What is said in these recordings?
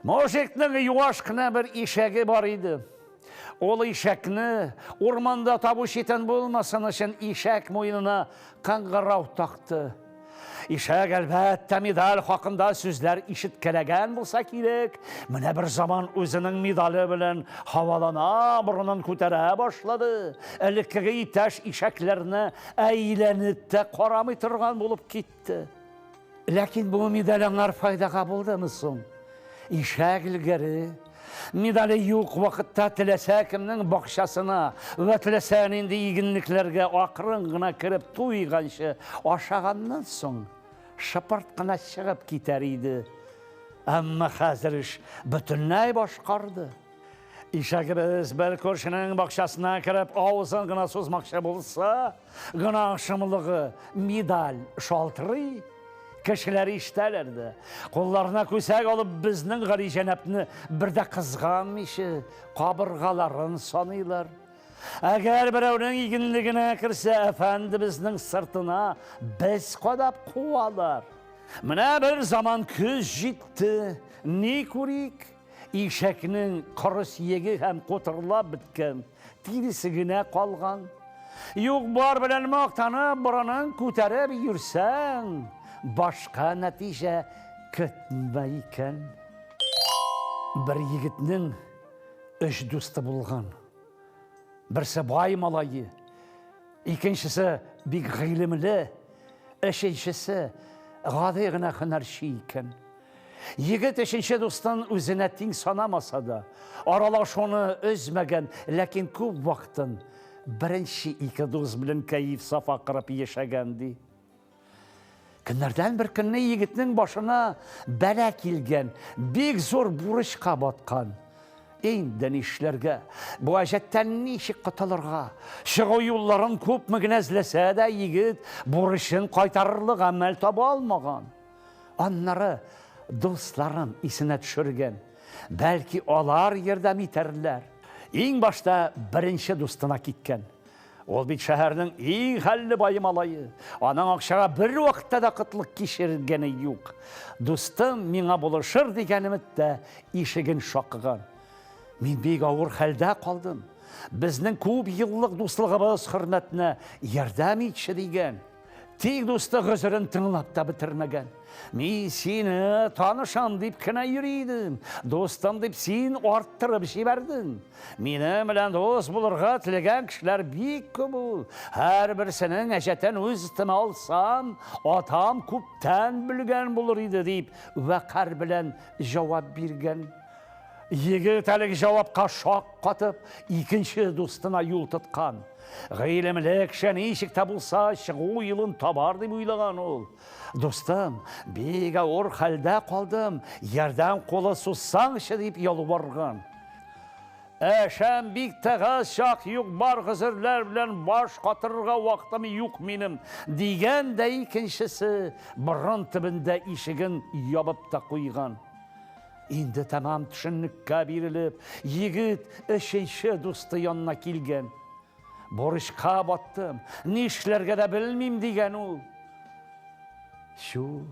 Мужиктің юаш қына бір ишәгі бар еді. Ол ишәкні орманда табу шетен болмасын үшін ишәк мойнына қаңғырау тақты. Ишәк әлбәттә медаль хақында сүзләр ишеткәләгән булса кирәк. Менә бір заман өзінің медалы белән һавалана, борынын күтәрә башлады. Элеккеге иптәш ишәкләрне әйләнеп тә карамый торган булып китте. Ләкин бу медаль аңар файдага булдымы соң? Ишәк илгәре медалі юк вакытта теләсә кемнең бакчасына ва теләсә нинди игенлекләргә акрын гына кереп туйганчы ашаганнан соң шыпырт кына чыгып китәр иде. Әмма хәзер эш бөтенләй башкарды. Ишәгебез бер күршенең бакчасына кереп авызын гына сузмакчы булса, гына шымлыгы медаль шалтырый. Кешеләр ишетәләрде. Қолларына күсәк алып безнең Гали Җәнәпне бердә кызганмыйчы кабыргаларын саныйлар. Әгәр берәүнең игенлегенә керсә, әфәндебезнең сыртына без кадап куалар. Менә бер заман көз җитте. Ни күрик? Ишәкнең коры сөяге һәм котырлап беткән, тирисе генә калган. Юк бар белән мактанып, борынын күтәреп йөрсәң, башка нәтиҗә көтмәй икән. Бер егетнең өч дусты булган. Берсе бай малайы, икенчесе бик гыйлемле, өченчесе гади гына һөнәрче икән. Егет өченче дустын үзенә тиң санамаса да, аралашуны өзмәгән, ләкин күп вакытын беренче ике дус белән кәеф сафа кырып яшәгән ди. Көннәрдән бер көнне егетнең башына бәла килгән, бик зур бурычка баткан. Инде нишләргә? Бу әҗәттән ничек котылырга? Чыгу юлларын күпме генә эзләсә дә, егет бурычын кайтарырлык әмәл таба алмаган. Аннары дусларын исенә төшергән. Бәлки алар ярдәм итәрләр. Иң башта беренче дустына киткән. Ул бит шәһәрнең иң хәлле бай малайы. Аның акчага бер вакытта да кытлык кичергәне юк. Дустым миңа булышыр дигән өметтә ишеген шакыган. Мин бик авыр хәлдә калдым. Безнең күп еллык дуслыгыбыз хөрмәтенә ярдәм итче дигән. Тик дусты гызырын тыңлап та бетермәгән. Мин сине танышам дип кенә йөридем. Достым дип син арттырып җибәрдең. Минем белән дус булырга теләгән кешеләр бик күп. Һәрберсенең әҗәтен үз өстемә алсам, атам күптән белгән булыр иде дип вәкар белән җавап биргән. Егет әлеге җавапка шак катып, икенче дустына юл тоткан. Гыйлемле кеше ничек тә булса чыгу юлын табар дип уйлаган ул. Достым, бик авыр хәлдә калдым, ярдәм кулы сузсаңчы дип ялварган. Әшәм бик тәгаз чак юк, бар гызырлар белән баш катырырга вакытым юк минем, дигән дә икенчесе борын төбендә ишеген ябып та куйган. Инде тамам төшенлеккә бирелеп, егет өченче дусты янына килгән. Борычка баттым, нишләргә дә белмим дигән ул. Шу,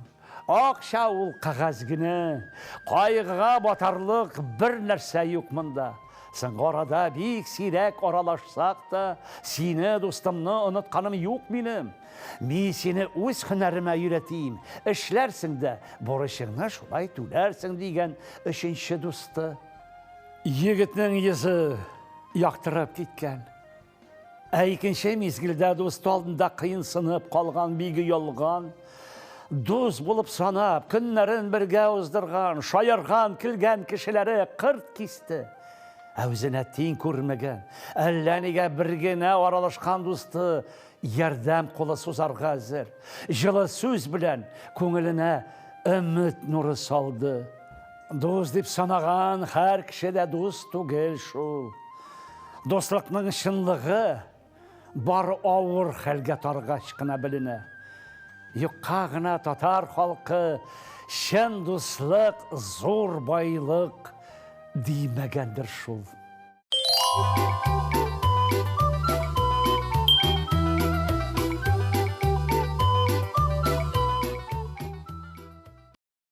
акча ул кагаз генә, кайгыга батарлык бер нәрсә юк монда. Соңгы арада бик сирәк аралашсак та, сине дустымны онытканым юк минем. Мин сине үз һөнәремә өйрәтим, эшләрсең дә, бурычыңны шулай түләрсең дигән өченче дусты. Егетнең йөзе яктырып киткән. Икенче мизгелдә дуст алдында кыенсынып калган, бик ялган. Дус булып санап, көннәрен бергә уздырган, шаярган, килгән кешеләре кырт кисте. Үзенә тиң күрмәгән, әллә нигә бер генә аралашкан дусты ярдәм кулы сузарга әзер. Җылы сүз белән күңеленә өмет нуры салды. Дус дип санаган һәр кеше дә дус түгел шул. Дуслыкның чынлыгы бар авыр хәлгә таргач кына беленә. Юкка гына татар халкы чын дуслык, зур байлык димәгәндер шул.